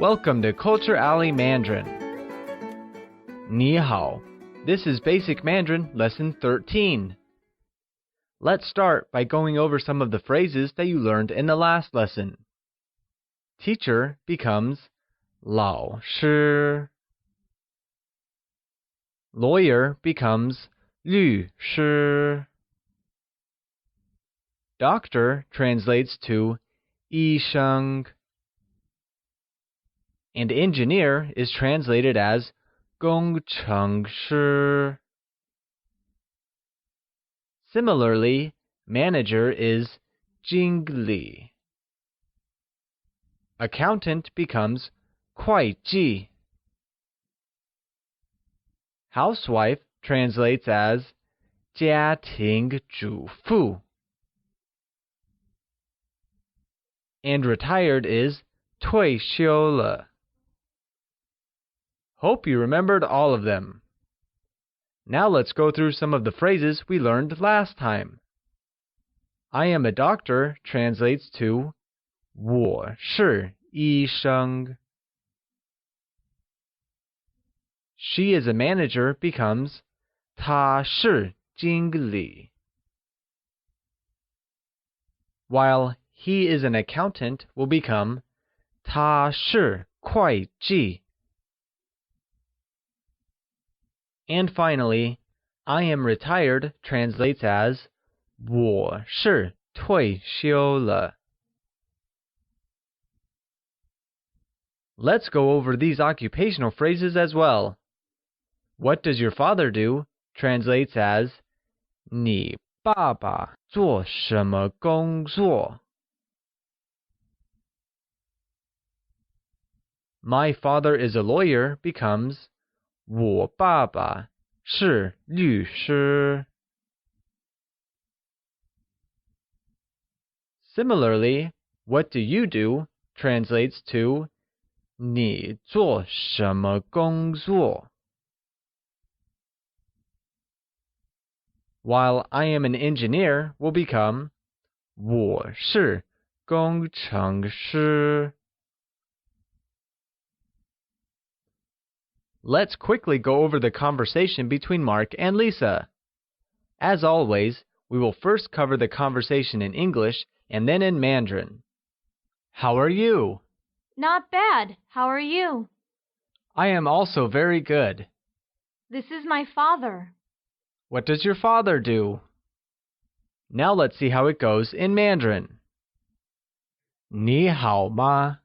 Welcome to Culture Alley Mandarin. 你好. This is Basic Mandarin Lesson 13. Let's start by going over some of the phrases that you learned in the last lesson. Teacher becomes 老师. Lawyer becomes 律师. Doctor translates to 医生. And engineer is translated as 工程师. Similarly, manager is 经理. Accountant becomes 会计. Housewife translates as 家庭主妇. And retired is 退休了. Hope you remembered all of them. Now let's go through some of the phrases we learned last time. I am a doctor translates to 我是医生. She is a manager becomes 她是经理. While he is an accountant will become 他是会计. And finally, I am retired translates as 我是退休了. Let's go over these occupational phrases as well. What does your father do translates as 你爸爸做什么工作? My father is a lawyer becomes 我爸爸是律师. Similarly, what do you do translates to 你做什么工作? While I am an engineer will become 我是工程师. Let's quickly go over the conversation between Mark and Lisa. As always, we will first cover the conversation in English and then in Mandarin. How are you? Not bad. How are you? I am also very good. This is my father. What does your father do? Now let's see how it goes in Mandarin. 你好吗?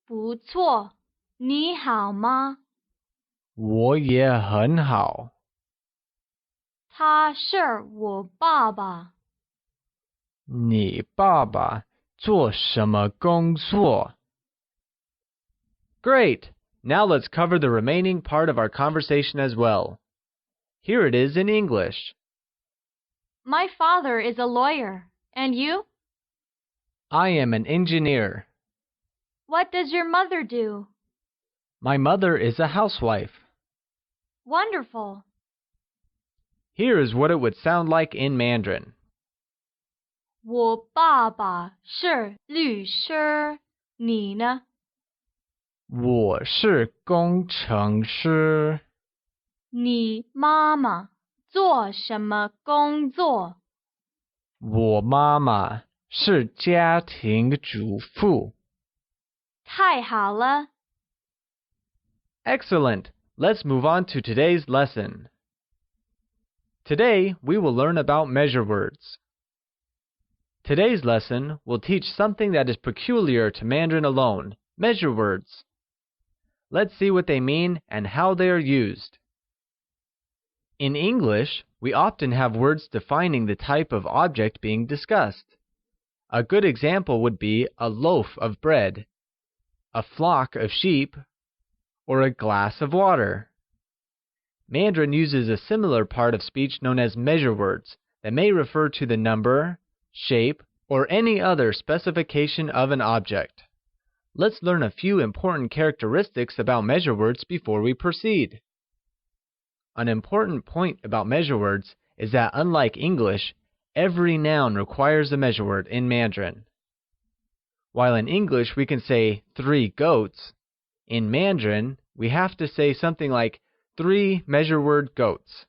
不错。你好吗？我也很好。他是我爸爸。你爸爸做什么工作? Great! Now let's cover the remaining part of our conversation as well. Here it is in English. My father is a lawyer. And you? I am an engineer. What does your mother do? My mother is a housewife. Wonderful. Here is what it would sound like in Mandarin. 我爸爸是律师。你呢？我是工程师。你妈妈做什么工作？我妈妈是家庭主妇。太好了。Excellent! Let's move on to today's lesson. Today, we will learn about measure words. Today's lesson will teach something that is peculiar to Mandarin alone, measure words. Let's see what they mean and how they are used. In English, we often have words defining the type of object being discussed. A good example would be a loaf of bread, a flock of sheep, or a glass of water. Mandarin uses a similar part of speech known as measure words that may refer to the number, shape, or any other specification of an object. Let's learn a few important characteristics about measure words before we proceed. An important point about measure words is that unlike English, every noun requires a measure word in Mandarin. While in English we can say 3 goats, In Mandarin, we have to say something like 3 measure word goats.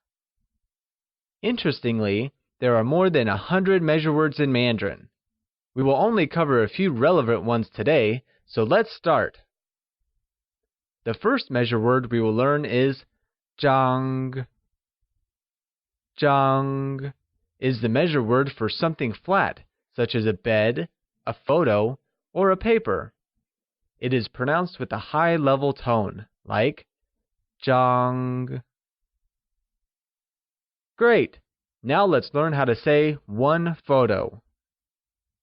Interestingly, there are more than 100 measure words in Mandarin. We will only cover a few relevant ones today, so let's start. The first measure word we will learn is zhang. Zhang is the measure word for something flat, such as a bed, a photo, or a paper. It is pronounced with a high level tone, like zhang. Great! Now let's learn how to say one photo.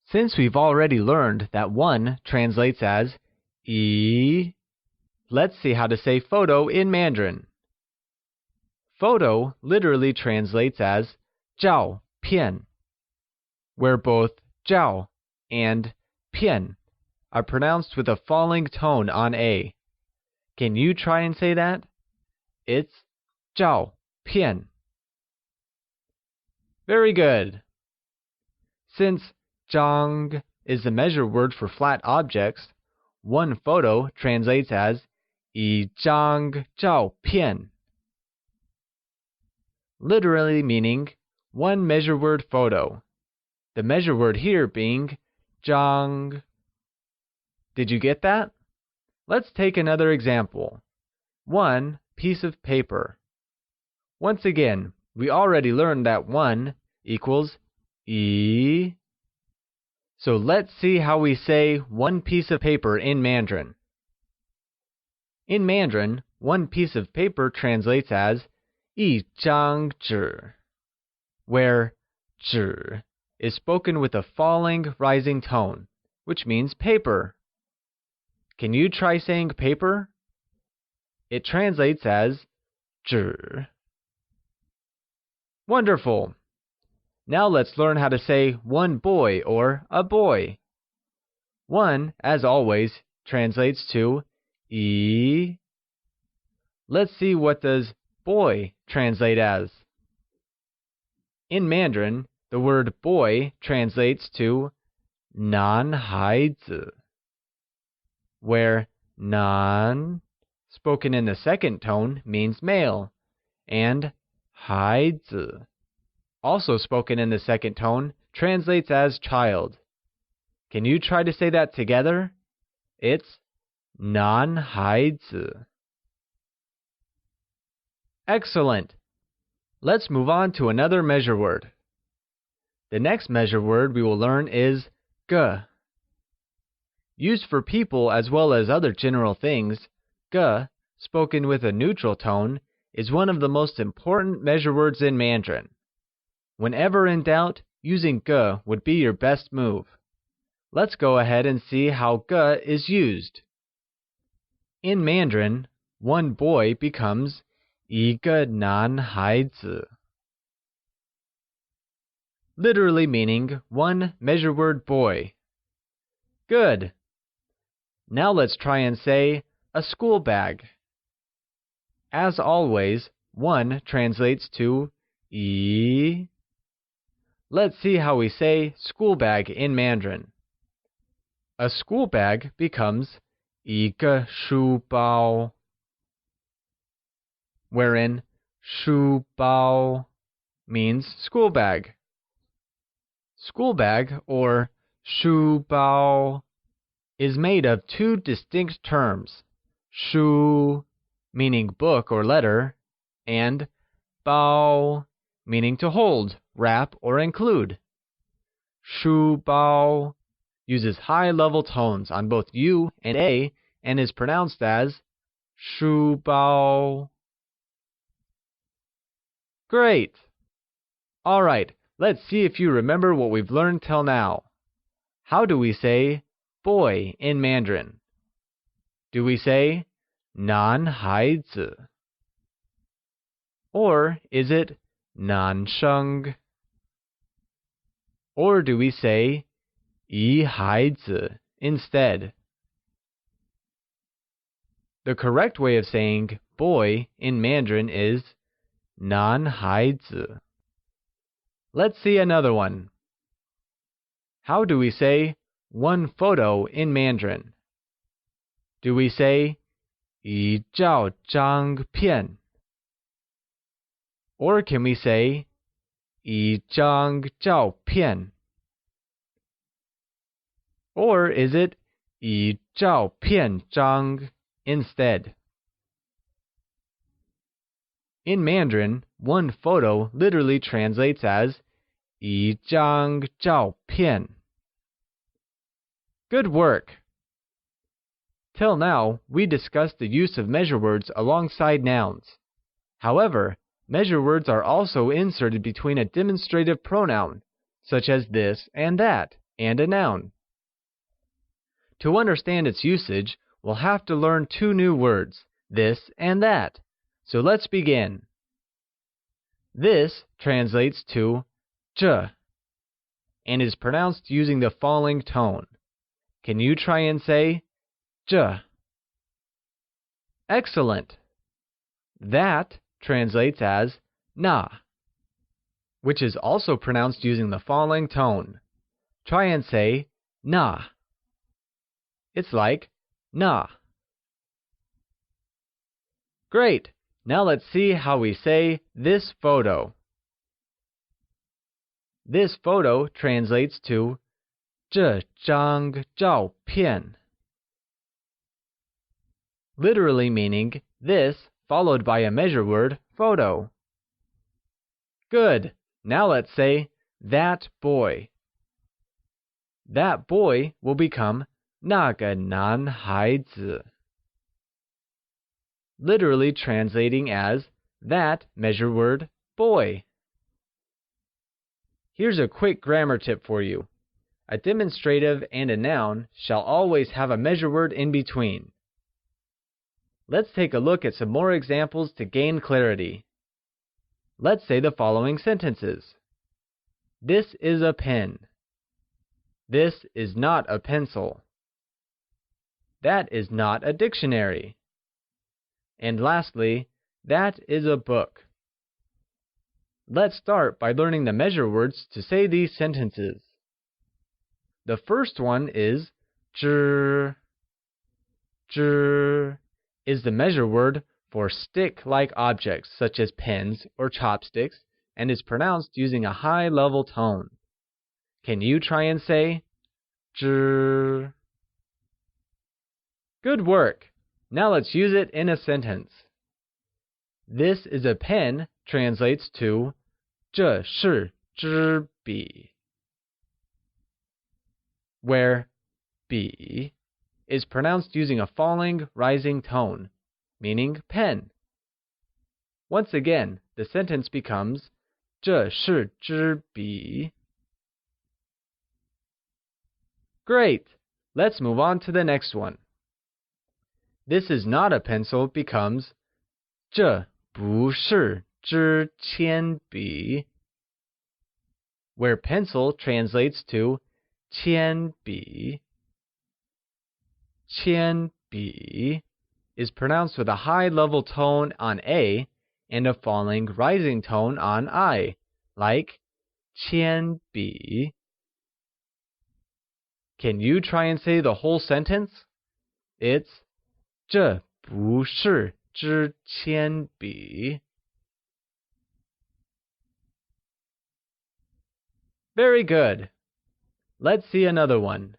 Since we've already learned that one translates as yi, let's see how to say photo in Mandarin. Photo literally translates as zhao pian, where both zhao and pian are pronounced with a falling tone on a. Can you try and say that? It's zhao pian. Very good. Since zhang is the measure word for flat objects, one photo translates as yi zhang zhao pian, literally meaning one measure word photo. The measure word here being zhang. Did you get that? Let's take another example. One piece of paper. Once again, we already learned that one equals yi. So let's see how we say one piece of paper in Mandarin. In Mandarin, one piece of paper translates as yi zhang zhi, where zhi is spoken with a falling, rising tone, which means paper. Can you try saying paper? It translates as zhi. Wonderful! Now let's learn how to say one boy or a boy. One, as always, translates to yi. Let's see what does boy translate as. In Mandarin, the word boy translates to nan hai zi, where nan, spoken in the second tone, means male, and hai zi, also spoken in the second tone, translates as child. Can you try to say that together? It's nan hai zi. Excellent! Let's move on to another measure word. The next measure word we will learn is ge. Used for people as well as other general things, ge, spoken with a neutral tone, is one of the most important measure words in Mandarin. Whenever in doubt, using ge would be your best move. Let's go ahead and see how ge is used. In Mandarin, one boy becomes yi ge nan hai zi, literally meaning one measure word boy. Good! Now let's try and say a school bag. As always, one translates to yi. Let's see how we say school bag in Mandarin. A school bag becomes yi ge shu bao, wherein shu bao means school bag. School bag, or shu bao, is made of two distinct terms, shu, meaning book or letter, and bao, meaning to hold, wrap, or include. Shu bao uses high-level tones on both U and A and is pronounced as shu bao. Great! Alright, let's see if you remember what we've learned till now. How do we say boy in Mandarin? Do we say nan hai zi? Or is it nan sheng? Or do we say yi hai zi instead? The correct way of saying boy in Mandarin is nan hai zi. Let's see another one. How do we say one photo in Mandarin? Do we say 一照张片. Or can we say 一张照片? Or is it 一照片张 instead? In Mandarin, one photo literally translates as 一张照片. Good work! Till now, we discussed the use of measure words alongside nouns. However, measure words are also inserted between a demonstrative pronoun, such as this and that, and a noun. To understand its usage, we'll have to learn two new words, this and that. So let's begin. This translates to 这 and is pronounced using the falling tone. Can you try and say 这? Excellent! That translates as 那, which is also pronounced using the falling tone. Try and say 那. It's like 那. Great! Now let's see how we say this photo. This photo translates to 这张照片. Literally meaning this followed by a measure word, photo. Good! Now let's say that boy. That boy will become 那个男孩子. Literally translating as that measure word, boy. Here's a quick grammar tip for you. A demonstrative and a noun shall always have a measure word in between. Let's take a look at some more examples to gain clarity. Let's say the following sentences. This is a pen. This is not a pencil. That is not a dictionary. And lastly, that is a book. Let's start by learning the measure words to say these sentences. The first one is 知. 知 is the measure word for stick-like objects such as pens or chopsticks and is pronounced using a high-level tone. Can you try and say 知? Good work! Now let's use it in a sentence. This is a pen translates to 这是支笔, where 笔 is pronounced using a falling, rising tone, meaning pen. Once again, the sentence becomes 这是支笔. Great! Let's move on to the next one. This is not a pencil becomes 这不是支铅笔, where pencil translates to 铅笔. 铅笔 is pronounced with a high level tone on A and a falling rising tone on I, like 铅笔. Can you try and say the whole sentence? It's 这不是支铅笔. Very good. Let's see another one.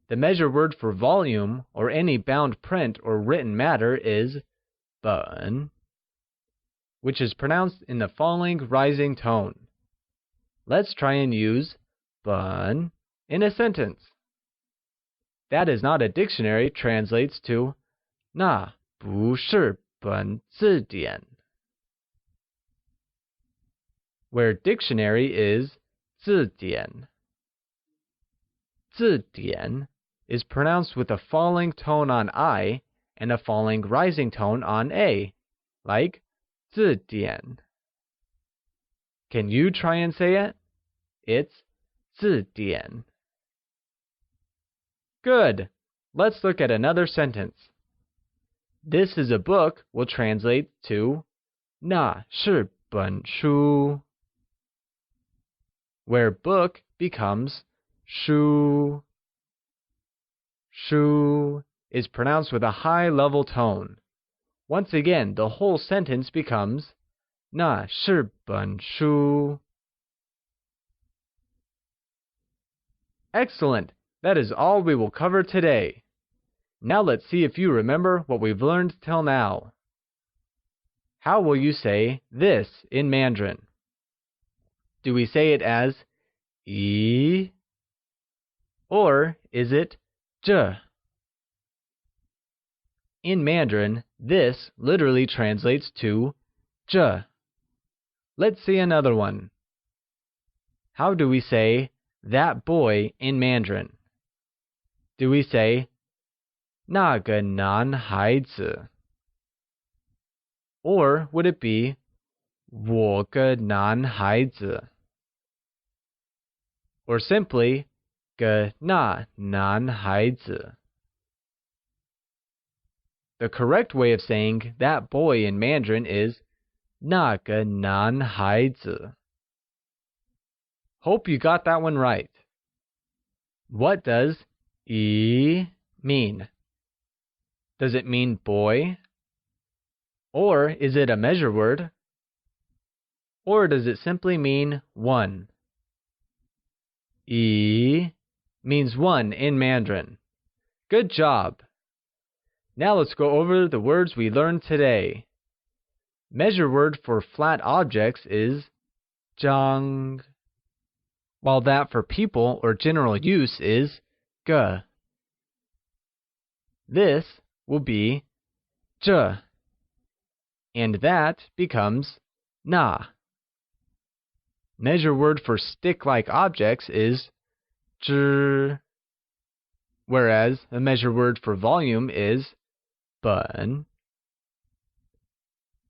The measure word for volume or any bound print or written matter is 本, which is pronounced in the falling rising tone. Let's try and use 本 in a sentence. That is not a dictionary translates to 那不是本字典, where dictionary is 字典. 字典 is pronounced with a falling tone on I and a falling rising tone on A, like 字典. Can you try and say it? It's 字典. Good! Let's look at another sentence. This is a book will translate to 那是本书, where book becomes 书. 书 is pronounced with a high level tone. Once again, the whole sentence becomes 那是本书. Excellent! That is all we will cover today. Now let's see if you remember what we've learned till now. How will you say this in Mandarin? Do we say it as 咦? Or is it 这? In Mandarin, this literally translates to 这. Let's see another one. How do we say that boy in Mandarin? Do we say 那个男孩子? Or would it be 我个男孩子? Or simply 个那男孩子? The correct way of saying that boy in Mandarin is 那个男孩子. Hope you got that one right. What does 咦 mean? Does it mean boy? Or is it a measure word? Or does it simply mean one? 咦 means one in Mandarin. Good job! Now let's go over the words we learned today. Measure word for flat objects is 张, while that for people or general use is 个. This will be 这, and that becomes 那. Measure word for stick-like objects is 支, whereas a measure word for volume is 本.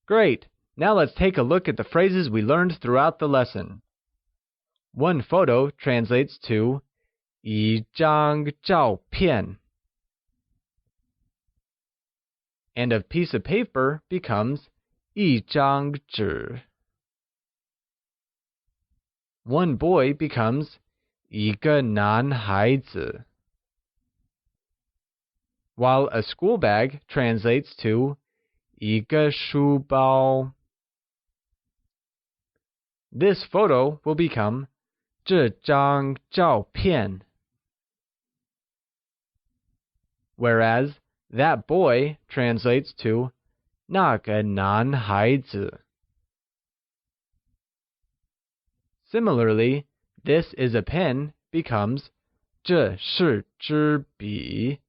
Great! Now let's take a look at the phrases we learned throughout the lesson. One photo translates to 一张照片, and a piece of paper becomes 一张纸. One boy becomes 一个男孩子, while a school bag translates to 一个书包. This photo will become 这张照片, whereas that boy translates to 那个男孩子. Similarly, this is a pen becomes 这是支笔,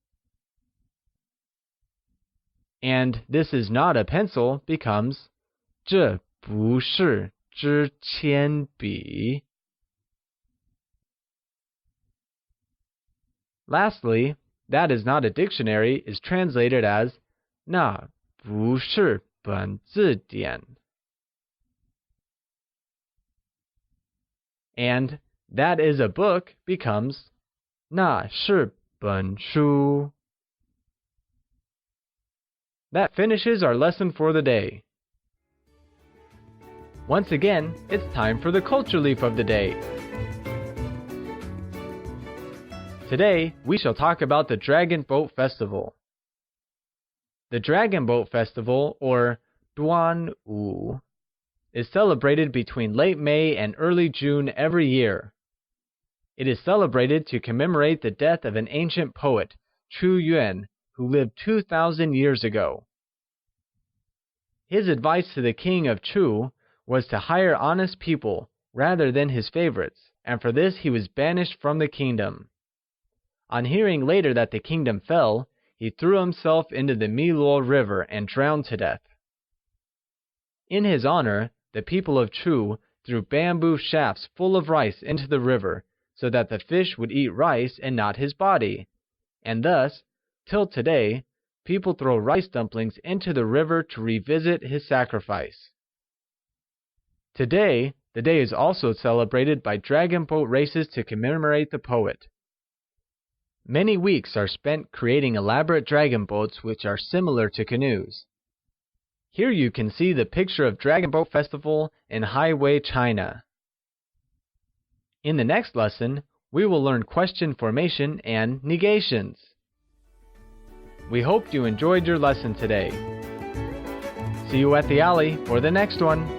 and this is not a pencil becomes 这不是支铅笔. Lastly, that is not a dictionary is translated as 那不是本字典. And that is a book becomes 那是本书. That finishes our lesson for the day. Once again, it's time for the culture leaf of the day. Today, we shall talk about the Dragon Boat Festival. The Dragon Boat Festival, or Duanwu, is celebrated between late May and early June every year. It is celebrated to commemorate the death of an ancient poet, Chu Yuan, who lived 2,000 years ago. His advice to the king of Chu was to hire honest people rather than his favorites, and for this he was banished from the kingdom. On hearing later that the kingdom fell, he threw himself into the Miluo River and drowned to death. In his honor, the people of Chu threw bamboo shafts full of rice into the river so that the fish would eat rice and not his body, and thus, till today, people throw rice dumplings into the river to revisit his sacrifice. Today, the day is also celebrated by dragon boat races to commemorate the poet. Many weeks are spent creating elaborate dragon boats which are similar to canoes. Here you can see the picture of Dragon Boat Festival in Haiwei, China. In the next lesson, we will learn question formation and negations. We hope you enjoyed your lesson today. See you at the alley for the next one.